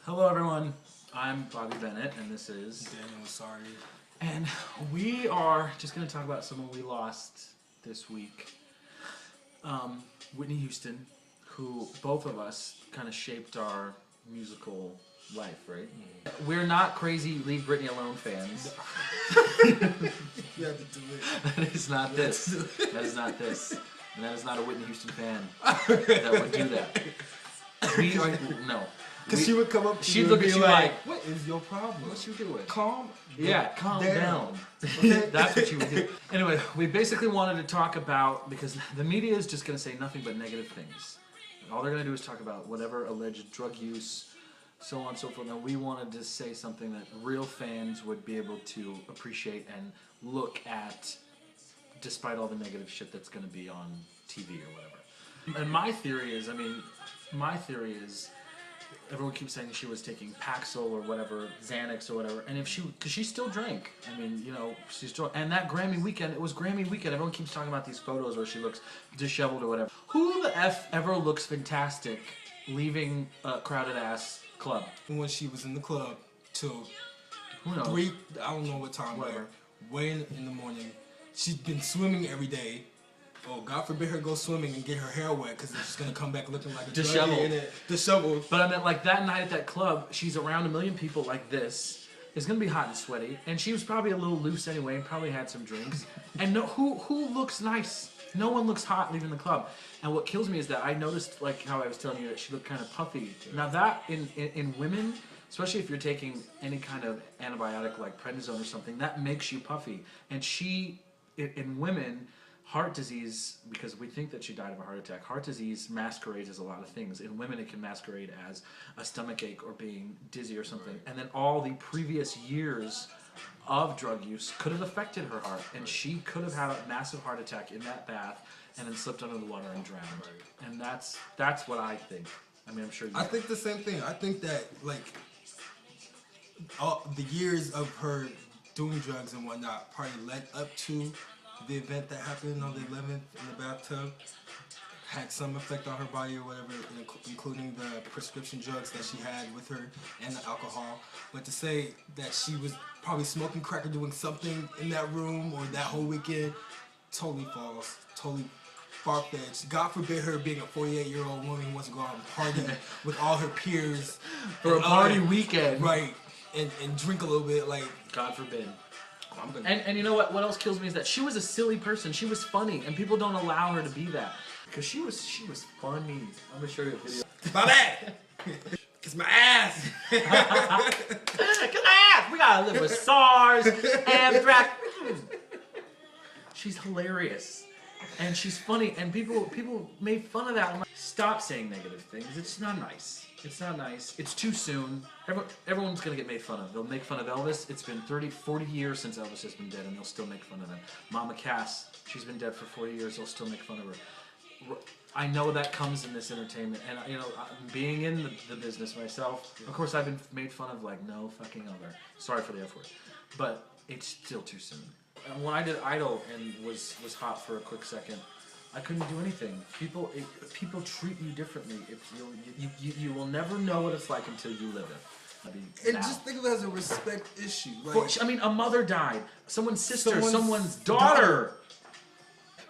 Hello everyone, I'm Bobby Bennett and this is Daniel Sorry. And we are just going to talk about someone we lost this week. Whitney Houston, who both of us kind of shaped our musical life, right? We're not crazy Leave Britney Alone fans. You have to do it. That is not this. That is not this. And that is not a Whitney Houston fan that would do that. We are, no. Because she would come up to she'd you look and at be you like, what is your problem? what you doing? Calm Calm down. down. Okay? That's what you would do. Anyway, we basically wanted to talk about, because the media is just going to say nothing but negative things. And all they're going to do is talk about whatever alleged drug use, so on and so forth. Now, we wanted to say something that real fans would be able to appreciate and look at, despite all the negative shit that's going to be on TV or whatever. And my theory is, everyone keeps saying she was taking Paxil or whatever, Xanax or whatever, and because she still drank. I mean, she's still, and that Grammy weekend, it was Grammy weekend. Everyone keeps talking about these photos where she looks disheveled or whatever. Who the F ever looks fantastic leaving a crowded ass club? When she was in the club till Who knows? 3, I don't know what time, Whatever. but way in the morning. She'd been swimming every day. Oh, God forbid her go swimming and get her hair wet because it's just going to come back looking like a Disheveled. druggie in it. Disheveled. But I meant, like, that night at that club, she's around a million people like this. It's gonna be hot and sweaty, and she was probably a little loose anyway, and probably had some drinks. And who looks nice? No one looks hot leaving the club. And what kills me is that I noticed, like how I was telling you, that she looked kind of puffy. Now that in women, especially if you're taking any kind of antibiotic like prednisone or something, that makes you puffy. And in women, heart disease, because we think that she died of a heart attack, heart disease masquerades as a lot of things. In women, it can masquerade as a stomach ache or being dizzy or something. Right. And then all the previous years of drug use could have affected her heart, and she could have had a massive heart attack in that bath and then slipped under the water and drowned. Right. And that's what I think. I mean, I'm sure you I think the same thing. I think that, like, all the years of her doing drugs and whatnot probably led up to the event that happened on the 11th in the bathtub, had some effect on her body or whatever, including the prescription drugs that she had with her and the alcohol. But to say that she was probably smoking crack or doing something in that room or that whole weekend, totally false, totally far-fetched. God forbid her being a 48-year-old woman who wants to go out and party with all her peers for a party weekend, right? And drink a little bit, like, God forbid. And you know what? What else kills me is that she was a silly person. She was funny, and people don't allow her to be that. Because she was funny. I'm gonna show you a video. My bad. Kiss my ass. Kiss my ass. We gotta live with SARS, Amtrak. She's hilarious, and she's funny, and people made fun of that. I'm like, stop saying negative things. It's not nice. It's not nice. It's too soon. Everyone's going to get made fun of. They'll make fun of Elvis. It's been 30, 40 years since Elvis has been dead, and they'll still make fun of him. Mama Cass, she's been dead for 40 years. They'll still make fun of her. I know that comes in this entertainment, and being in the business myself, of course I've been made fun of like no fucking other. Sorry for the F word, but it's still too soon. And when I did Idol and was hot for a quick second, I couldn't do anything. People treat you differently. You will never know what it's like until you live it. I mean, and just think of it as a respect issue. Like, a mother died. Someone's sister. Someone's daughter.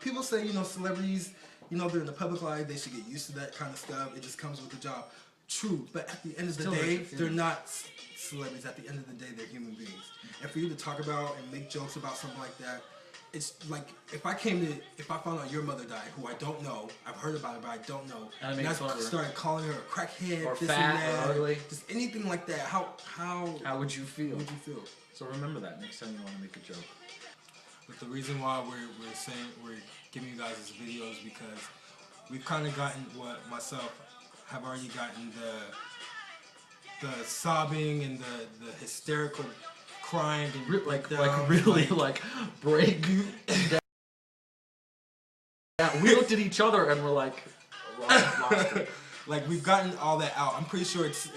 People say, celebrities, they're in the public life. They should get used to that kind of stuff. It just comes with the job. True, but at the end of the day, they're not celebrities. At the end of the day, they're human beings. And for you to talk about and make jokes about something like that, it's like if I found out your mother died, who I don't know, I've heard about her, but I don't know, and I started calling her a crackhead, or this fat, and that, or ugly, just anything like that, how would you feel? Would you feel? So remember that next time you want to make a joke. But the reason why we're giving you guys this video is because we've kind of gotten have already gotten the sobbing and the hysterical crying and really break down. Yeah, we looked at each other and we're like, lost it. Like, we've gotten all that out. I'm pretty sure this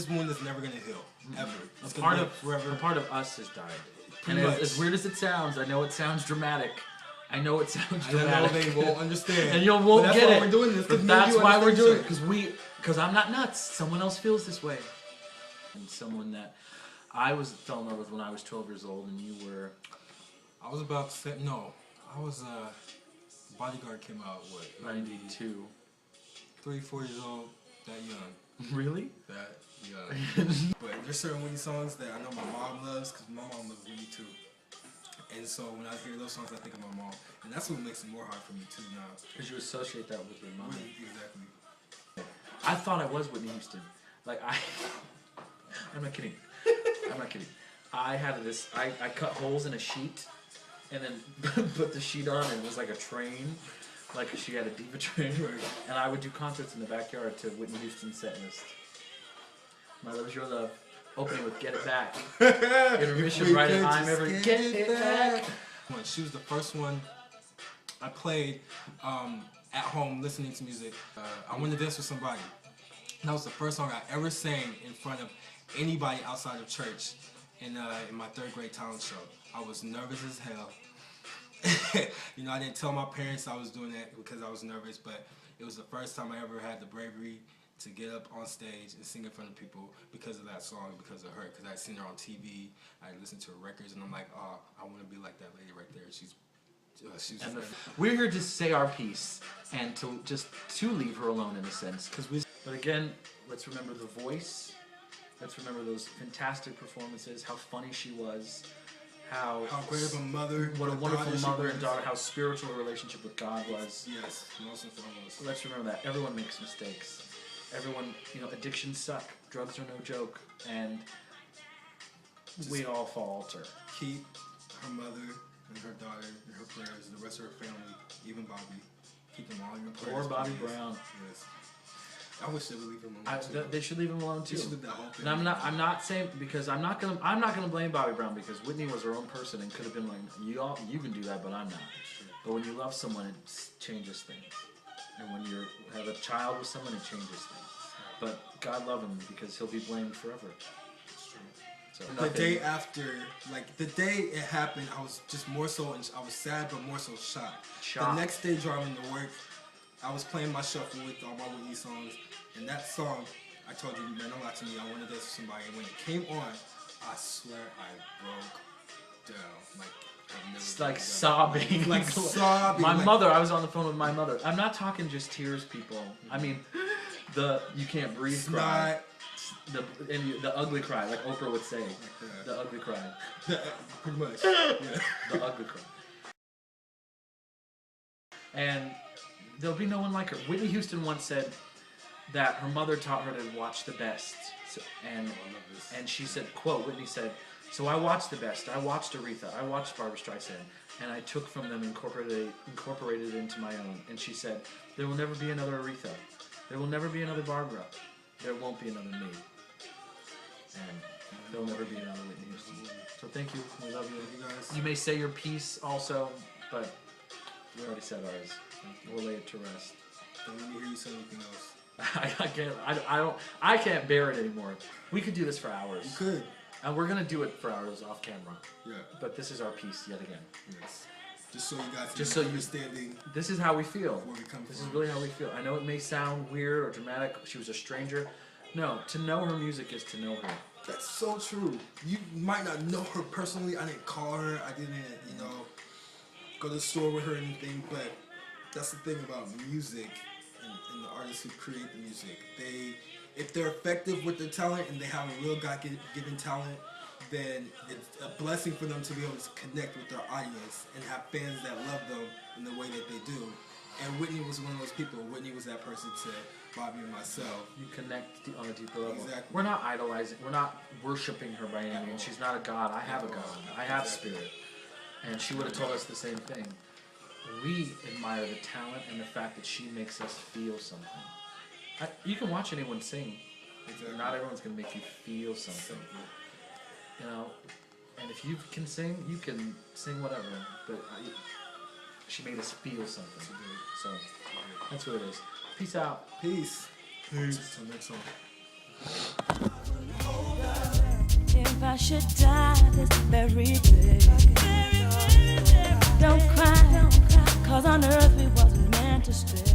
wound is never gonna heal ever. It's gonna live forever. A part of us has died. Pretty and much. As weird as it sounds, I know it sounds dramatic. I know they won't understand. And you won't but get it. We're doing this. But that's why we're doing it, because Because I'm not nuts. Someone else feels this way. And someone that fell in love with when I was 12 years old, and you were... I was about to say, no. I was, Bodyguard came out, what? 92. 3, 4 years old, that young. Really? That young. But there's certain Whitney songs that I know my mom loves, because my mom loves Whitney too. And so when I hear those songs, I think of my mom. And that's what makes it more hard for me too now. Because you associate that with your mom. Exactly. I thought I was Whitney Houston. Like, I'm not kidding. I'm not kidding. I had this, I cut holes in a sheet and then put the sheet on, and it was like a train. Like she had a diva train. And I would do concerts in the backyard to Whitney Houston's set list. My Love Is Your Love. Opening with Get It Back. Intermission right at I'm ever Get It Back. She was the first one I played at home listening to music. I Wanna Dance With Somebody. That was the first song I ever sang in front of anybody outside of church in my 3rd grade talent show. I was nervous as hell. You know, I didn't tell my parents I was doing that because I was nervous, but it was the first time I ever had the bravery to get up on stage and sing in front of people because of that song, because of her, because I had seen her on TV, I listened to her records, and I'm like, oh, I want to be like that lady right there. She's we're here to say our piece and to leave her alone in a sense. But again, let's remember the voice. Let's remember those fantastic performances. How funny she was. How great of a mother. What a wonderful mother and daughter. How spiritual her relationship with God was. Yes, most and foremost. Let's remember that everyone makes mistakes. Everyone, you know, addictions suck. Drugs are no joke, and we all falter. Keep her mother and her daughter in her prayers, the rest of her family, even Bobby. Keep them all in your prayers. Or Bobby Brown. Yes. I wish they would leave him alone too. They should leave him alone too. They should leave that whole thing. And I'm not saying, because I'm not gonna blame Bobby Brown, because Whitney was her own person and could have been like, you can do that, but I'm not. But when you love someone, it changes things. And when you have a child with someone, it changes things. But God love him, because he'll be blamed forever. It's true. So the day after, like the day it happened, I was just more so, I was sad, but more so shocked. The next day driving to work, I was playing my shuffle with all my Whitney songs, and that song, I told you, meant a lot to me. I Wanna Dance With Somebody, and when it came on, I swear I broke down. Like, I've never it's like sobbing. Like sobbing. My mother, I was on the phone with my mother. I'm not talking just tears, people. I mean, the you can't breathe cry. The ugly cry, like Oprah would say. The ugly cry. Pretty much. Yeah. The ugly cry. And there'll be no one like her. Whitney Houston once said that her mother taught her to watch the best. And she said, quote, Whitney said, so I watched the best. I watched Aretha. I watched Barbra Streisand. And I took from them and incorporated it into my own. And she said, there will never be another Aretha. There will never be another Barbara. There won't be another me. And there'll never be another Whitney Houston. So thank you. We love you. You guys. You may say your piece also, but we already said ours. We'll lay it to rest. Don't let me hear you say anything else. I can't bear it anymore. We could do this for hours. You could. And we're gonna do it for hours off camera. Yeah. But this is our piece yet again. Yes. Just so you guys can understanding. This is how we feel. Where we come this from. is really how we feel. I know it may sound weird or dramatic. She was a stranger. No, to know her music is to know her. That's so true. You might not know her personally. I didn't call her. I didn't, go to the store with her or anything. But that's the thing about music and the artists who create the music. If they're effective with their talent and they have a real God-given talent, then it's a blessing for them to be able to connect with their audience and have fans that love them in the way that they do. And Whitney was one of those people. Whitney was that person to Bobby and myself. You connect on a deeper level. Exactly. We're not idolizing. We're not worshiping her by any means. She's not a god. I have a god. I have spirit. And she would have told us the same thing. We admire the talent and the fact that she makes us feel something. You can watch anyone sing. Exactly. Not everyone's going to make you feel something. And if you can sing, you can sing whatever. But she made us feel something. So that's what it is. Peace out. Peace. Peace. Until next time. If I should die this very day, don't cry, 'cause on earth we wasn't meant to stay.